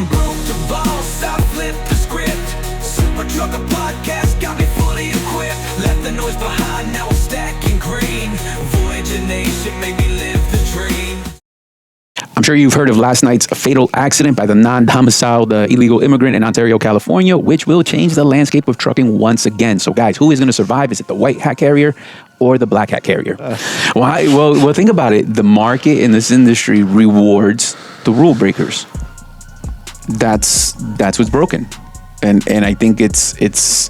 I'm broke the boss, I flipped the script. Super Trucker Podcast got me fully equipped. Left the noise behind, now I'm stacking green. Voyager Nation made me live the dream. I'm sure you've heard of last night's fatal accident by the non-domiciled illegal immigrant in Ontario, California, which will change the landscape of trucking once again. So, guys, who is going to survive? Is it the white hat carrier or the black hat carrier? Why? Well, think about it. The market in this industry rewards the rule breakers. That's what's broken, and I think it's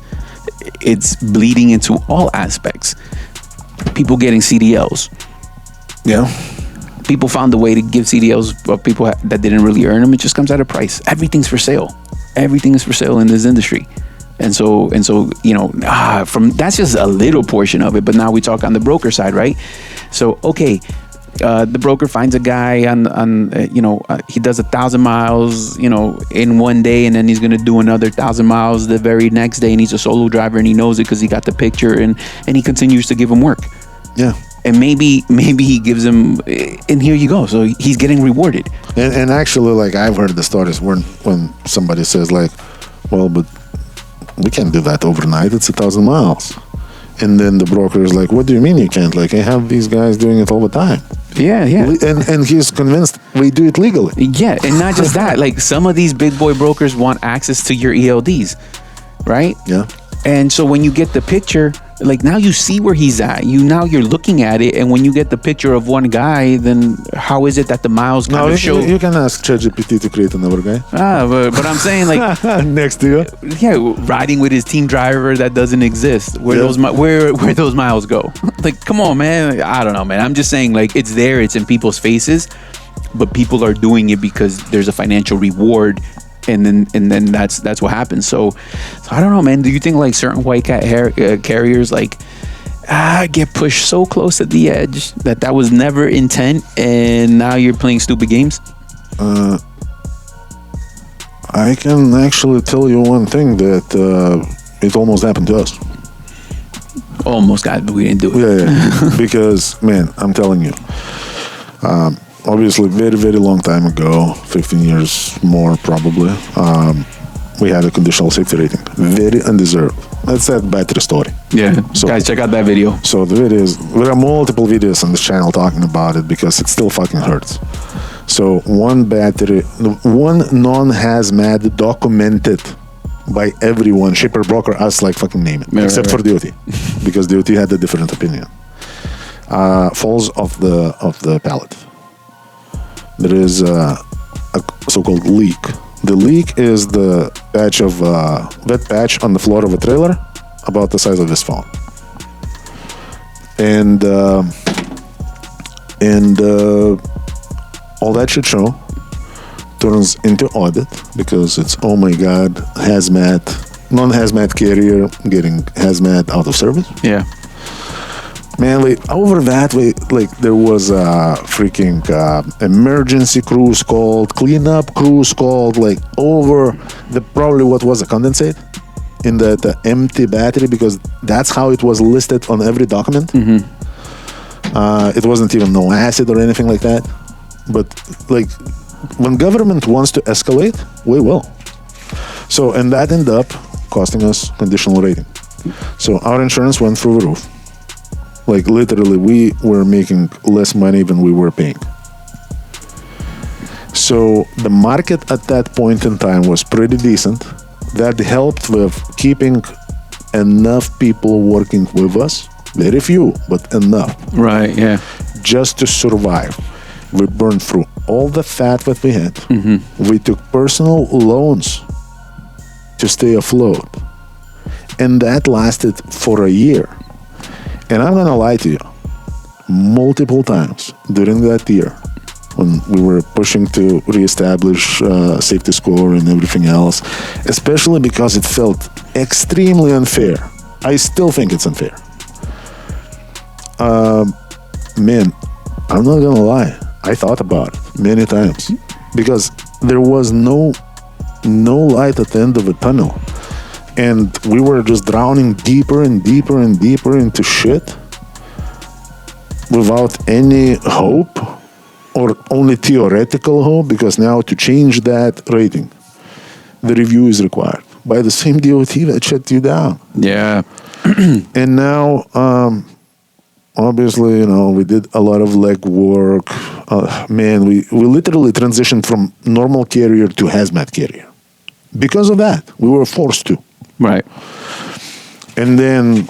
bleeding into all aspects. People getting CDLs. Yeah. People found a way to give CDLs of people that didn't really earn them. It just comes at a price. Everything's for sale. Everything is for sale in this industry. And so, you know, from that's just a little portion of it. But now we talk on the broker side, right? So, okay, the broker finds a guy he does 1,000 miles, in one day, and then he's going to do another 1,000 miles the very next day. And he's a solo driver and he knows it because he got the picture, and he continues to give him work. Yeah. And maybe he gives him, and here you go. So he's getting rewarded. And actually, like, I've heard the stories when somebody says, like, well, but we can't do that overnight. It's 1,000 miles. And then the broker is like, what do you mean you can't? Like, I have these guys doing it all the time. Yeah. And he's convinced we do it legally. Yeah, and not just that. Like, some of these big boy brokers want access to your ELDs, right? Yeah. And so when you get the picture, like, now you see where he's at. You're looking at it, and when you get the picture of one guy, then how is it that the miles kind of show? You can ask ChatGPT to create another guy. But I'm saying, like, next to you. Yeah, riding with his team driver that doesn't exist. Where those miles go? Like, come on, man. I don't know, man. I'm just saying, like, it's there. It's in people's faces, but people are doing it because there's a financial reward. And then that's what happens. So I don't know, man. Do you think, like, certain white cat carriers, like, get pushed so close at the edge that was never intent, and now you're playing stupid games? I can actually tell you one thing, that it almost happened to us. Almost got, but we didn't do it. Yeah. Because, man, I'm telling you. Obviously, very, very long time ago, 15 years more probably, we had a conditional safety rating. Very undeserved. That's that battery story. Yeah, so, guys, check out that video. So the videos, there are multiple videos on this channel talking about it because it still fucking hurts. So one non-hazmat documented by everyone, shipper, broker, us, like, fucking name it, except for DOT, because DOT had a different opinion. Falls off the pallet. There is a so-called leak. The leak is the patch of wet patch on the floor of a trailer about the size of this phone. And all that shit show turns into audit because it's, oh my God, non-hazmat carrier getting hazmat out of service. Yeah. Man, over that, there was a freaking emergency crews called, cleanup crews called, over probably what was a condensate in the empty battery, because that's how it was listed on every document. Mm-hmm. It wasn't even no acid or anything like that. But, when government wants to escalate, we will. So, and that ended up costing us conditional rating. So our insurance went through the roof. Literally, we were making less money than we were paying. So the market at that point in time was pretty decent. That helped with keeping enough people working with us. Very few, but enough. Right, yeah. Just to survive. We burned through all the fat that we had. Mm-hmm. We took personal loans to stay afloat. And that lasted for a year. And I'm gonna lie to you, multiple times during that year, when we were pushing to reestablish safety score and everything else, especially because it felt extremely unfair. I still think it's unfair. Man, I'm not gonna lie, I thought about it many times, because there was no light at the end of the tunnel. And we were just drowning deeper and deeper and deeper into shit without any hope, or only theoretical hope, because now to change that rating, the review is required by the same DOT that shut you down. Yeah. And now, obviously, we did a lot of legwork. Man, we literally transitioned from normal carrier to hazmat carrier. Because of that, we were forced to. Right. And then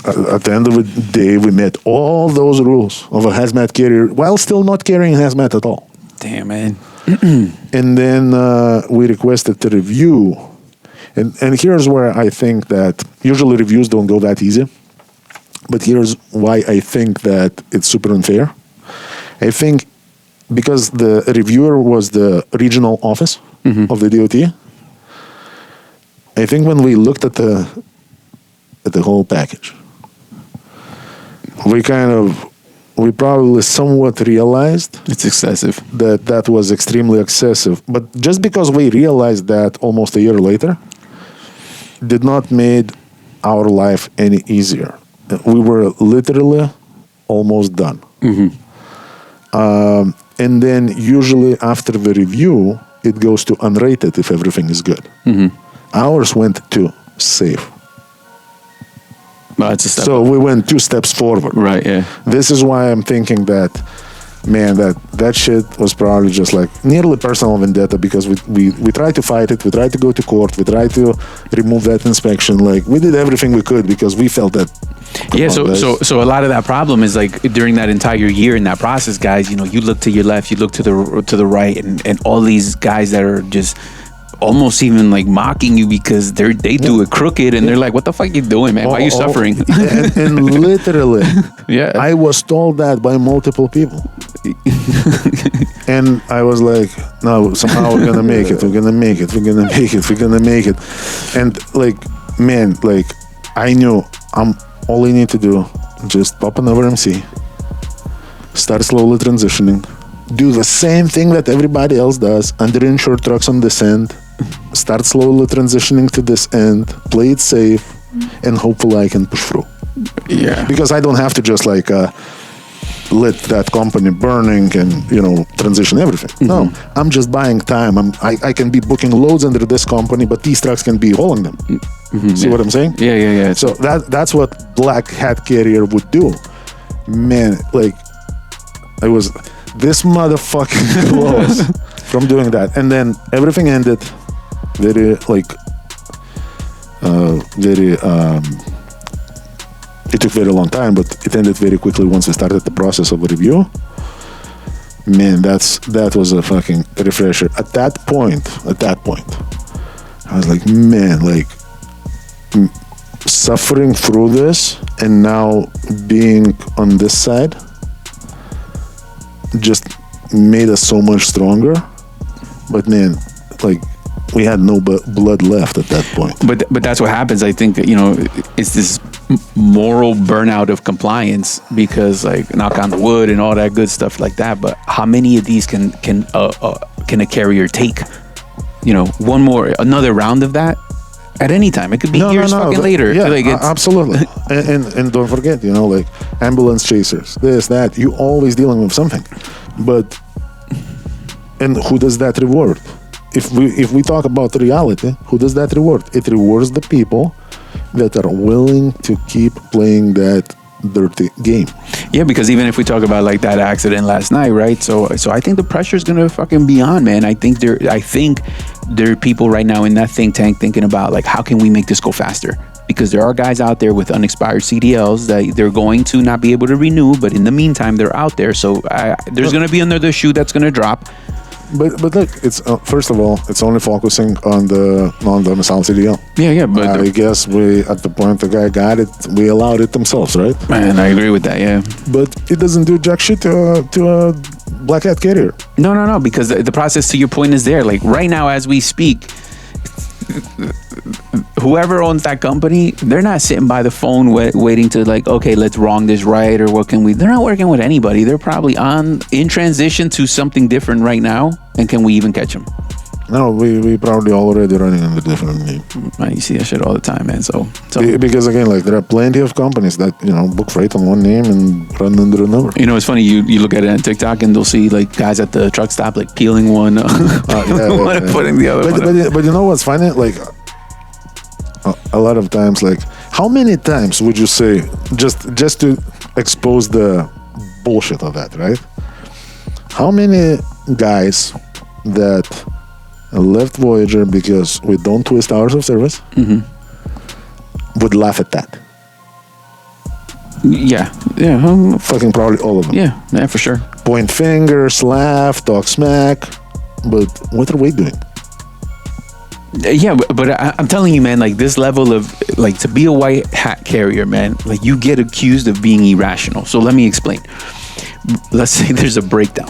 at the end of the day, we met all those rules of a hazmat carrier while still not carrying hazmat at all. Damn, man. And then we requested to review. And here's where I think that usually reviews don't go that easy. But here's why I think that it's super unfair. I think because the reviewer was the regional office of the DOT, I think when we looked at the whole package, we probably somewhat realized It's excessive. that was extremely excessive. But just because we realized that almost a year later, did not made our life any easier. We were literally almost done. And then usually after the review, it goes to unrated if everything is good. Ours went to safe. Well, it's a step So up. we went 2 steps forward. Right, yeah. This is why I'm thinking that, man, that shit was probably just like nearly personal vendetta because we tried to fight it. We tried to go to court. We tried to remove that inspection. Like, we did everything we could because we felt that. Yeah, so a lot of that problem is like during that entire year in that process, guys, you look to your left, you look to the right, and all these guys that are just almost even like mocking you because they do it crooked, and they're like, "What the fuck you doing, man? Why are you suffering?" And literally, Yeah. I was told that by multiple people. And I was like, no, somehow we're gonna make it. We're gonna make it. We're gonna make it. We're gonna make it. And like, man, like I knew all I need to do, just pop another MC, start slowly transitioning, do the same thing that everybody else does, underinsured trucks on this end, start slowly transitioning to this end, play it safe, and hopefully I can push through. Yeah. Because I don't have to just like let that company burning and transition everything. No, I'm just buying time. I can be booking loads under this company, but these trucks can be hauling them. See what I'm saying? Yeah. So that's what Black Hat Carrier would do. Man, like I was this motherfucking close from doing that, and then everything ended very it took very long time, but it ended very quickly once we started the process of a review. Man, that was a fucking refresher. At that point, I was like, man, like suffering through this and now being on this side just made us so much stronger. But man, like we had no blood left at that point. But that's what happens. I think it's this moral burnout of compliance because, like, knock on the wood and all that good stuff like that. But how many of these can a carrier take? Another round of that at any time. It could be years fucking later. Yeah, like absolutely. and don't forget, like ambulance chasers, this, that. You always dealing with something. And who does that reward? If we talk about reality, who does that reward? It rewards the people that are willing to keep playing that dirty game. Yeah, because even if we talk about like that accident last night, right? So I think the pressure's gonna fucking be on, man. I think there are people right now in that think tank thinking about like, how can we make this go faster? Because there are guys out there with unexpired CDLs that they're going to not be able to renew, but in the meantime they're out there. So there's gonna be another shoe that's gonna drop. But look, it's first of all, it's only focusing on the non-domicile CDL. Yeah, but I guess we, at the point the guy got it, we allowed it themselves, right? Man, I agree with that. Yeah, but it doesn't do jack shit to a Black Hat Carrier. No, because the process, to your point, is there. Like right now, as we speak, whoever owns that company, they're not sitting by the phone waiting to like, okay, let's wrong this right, or what can we? They're not working with anybody. They're probably in transition to something different right now. And can we even catch them? No, we probably already running under different name. Man, you see that shit all the time, man. So Because again, like there are plenty of companies that book freight on one name and run under another. it's funny. You look at it on TikTok and they'll see like guys at the truck stop like peeling one, one and putting the other one. But you know what's funny? Like a lot of times, like how many times would you say just to expose the bullshit of that, right? How many guys that left Voyager because we don't twist hours of service would laugh at that? Yeah. Fucking probably all of them. Yeah, for sure. Point fingers, laugh, talk smack. But what are we doing? Yeah, but I'm telling you, man, like this level of like to be a white hat carrier, man, like you get accused of being irrational. So let me explain. Let's say there's a breakdown.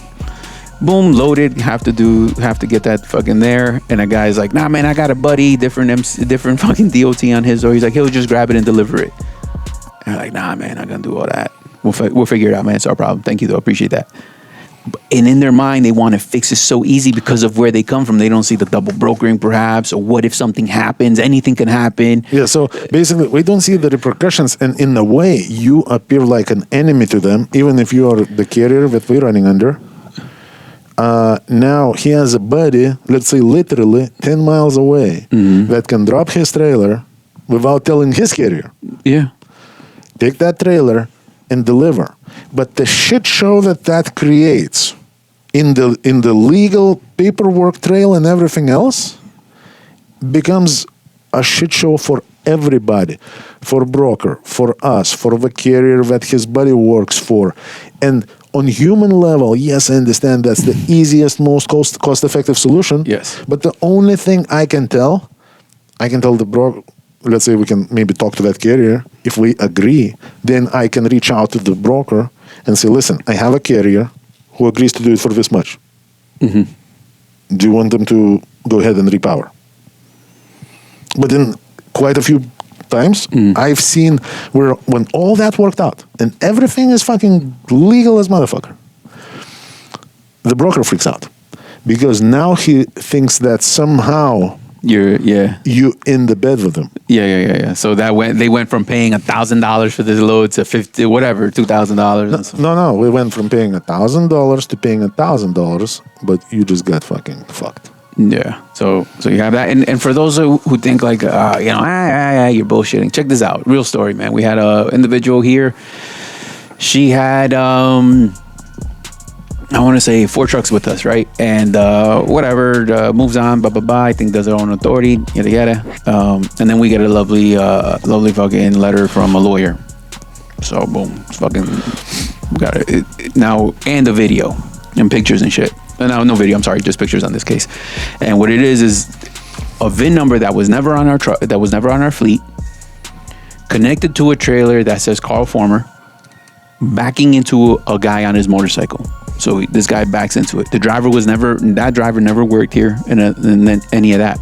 Boom, loaded, have to get that fucking there. And a guy's like, nah, man, I got a buddy, different fucking DOT on his, or he's like, he'll just grab it and deliver it. And I'm like, nah, man, I'm gonna do all that. We'll figure it out, man. It's our problem. Thank you, though. Appreciate that. And in their mind, they want to fix it so easy because of where they come from. They don't see the double brokering, perhaps, or what if something happens? Anything can happen. Yeah, so basically, we don't see the repercussions, and in a way, you appear like an enemy to them, even if you are the carrier that we're running under. Now he has a buddy, let's say literally 10 miles away, that can drop his trailer without telling his carrier. Yeah. Take that trailer and deliver. But the shit show that creates in the legal paperwork trail and everything else becomes a shit show for everybody, for broker, for us, for the carrier that his buddy works for. And on human level, yes, I understand that's the easiest, most cost-effective solution. Yes. But the only thing I can tell the broker, let's say we can maybe talk to that carrier. If we agree, then I can reach out to the broker and say, listen, I have a carrier who agrees to do it for this much. Do you want them to go ahead and repower? But then quite a few times I've seen where when all that worked out and everything is fucking legal as motherfucker, the broker freaks out because now he thinks that somehow you in the bed with him. Yeah. So they went from paying $1,000 for this load to $2,000. No, we went from paying $1,000 to paying $1,000, but you just got fucking fucked. Yeah. So you have that, and for those who think like you're bullshitting, check this out. Real story, man. We had a individual here. She had I want to say 4 trucks with us, right? And moves on, I think does her own authority, yada yada. And then we get a lovely fucking letter from a lawyer. So boom, it's fucking we got it now, and a video and pictures and shit. No video. I'm sorry, just pictures on this case. And what it is a VIN number that was never on our truck, that was never on our fleet, connected to a trailer that says Carl Former, backing into a guy on his motorcycle. So this guy backs into it. That driver never worked here in any of that.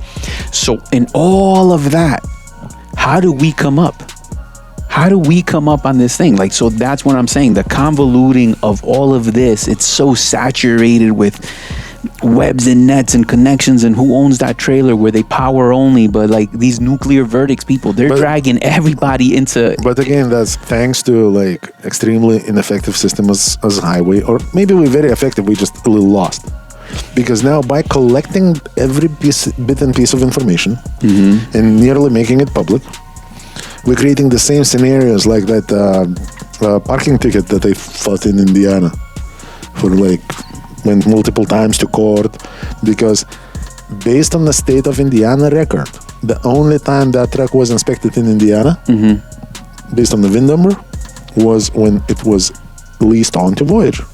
So in all of that, how do we come up? How do we come up on this thing? Like, so that's what I'm saying. The convoluting of all of this, it's so saturated with webs and nets and connections and who owns that trailer where they power only, but like these nuclear verdicts people, they're dragging everybody into. But again, that's thanks to like extremely ineffective system as highway, or maybe we're very effective, we just a little lost. Because now by collecting every bit and piece of information and nearly making it public, we're creating the same scenarios like that parking ticket that I fought in Indiana for like went multiple times to court, because based on the state of Indiana record, the only time that truck was inspected in Indiana, based on the VIN number, was when it was leased on to Voyager,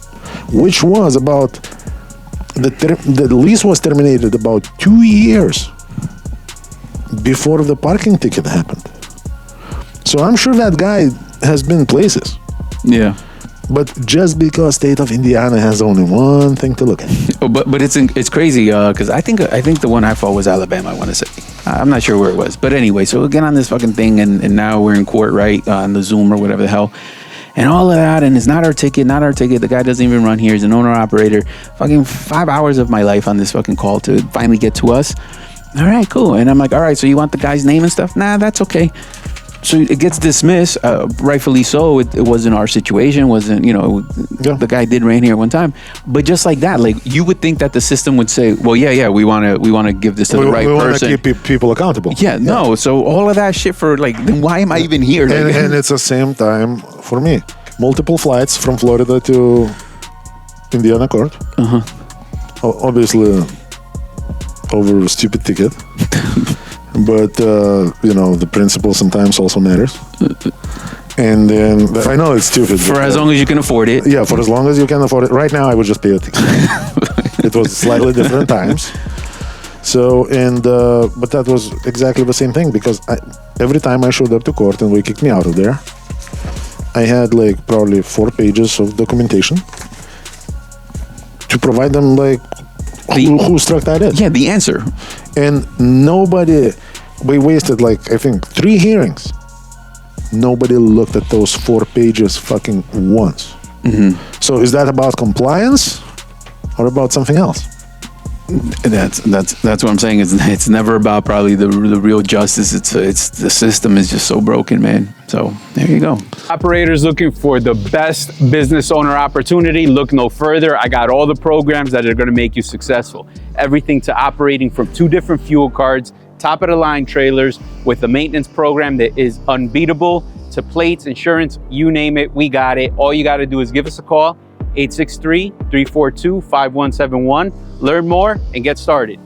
which was about the lease was terminated about 2 years before the parking ticket happened. So I'm sure that guy has been places. Yeah. But just because state of Indiana has only one thing to look at. But it's crazy because I think the one I fought was Alabama, I want to say. I'm not sure where it was. But anyway, so we get on this fucking thing and now we're in court, right, on the Zoom or whatever the hell. and all of that, and it's not our ticket. The guy doesn't even run here. He's an owner operator. Fucking 5 hours of my life on this fucking call to finally get to us. All right, cool. And I'm like, all right, so you want the guy's name and stuff? Nah, that's okay. So it gets dismissed, rightfully so. It wasn't our situation. Wasn't, you know, the guy did rain here one time. But just like that, like you would think that the system would say, well, yeah, we want to give this to the right person. We want to keep people accountable. Yeah, no. So all of that shit for like, then why am I even here? And it's the same time for me. Multiple flights from Florida to Indiana court. Obviously, over a stupid ticket. But, you know, the principle sometimes also matters. And then, I know it's stupid. For as long as you can afford it. Yeah, for as long as you can afford it. Right now, I would just pay a ticket. It was slightly different times. So, and, but that was exactly the same thing, because every time I showed up to court and they kicked me out of there, I had like probably 4 pages of documentation to provide them, like, who struck that is. Yeah, the answer. And nobody, we wasted like, I think 3 hearings. Nobody looked at those 4 pages fucking once. So is that about compliance or about something else? That's what I'm saying. It's never about probably the real justice. It's the system is just so broken, man. So there you go. Operators looking for the best business owner opportunity, look no further. I got all the programs that are going to make you successful. Everything to operating from 2 different fuel cards, top of the line trailers with a maintenance program that is unbeatable, to plates, insurance, you name it, we got it. All you got to do is give us a call, 863-342-5171. Learn more and get started.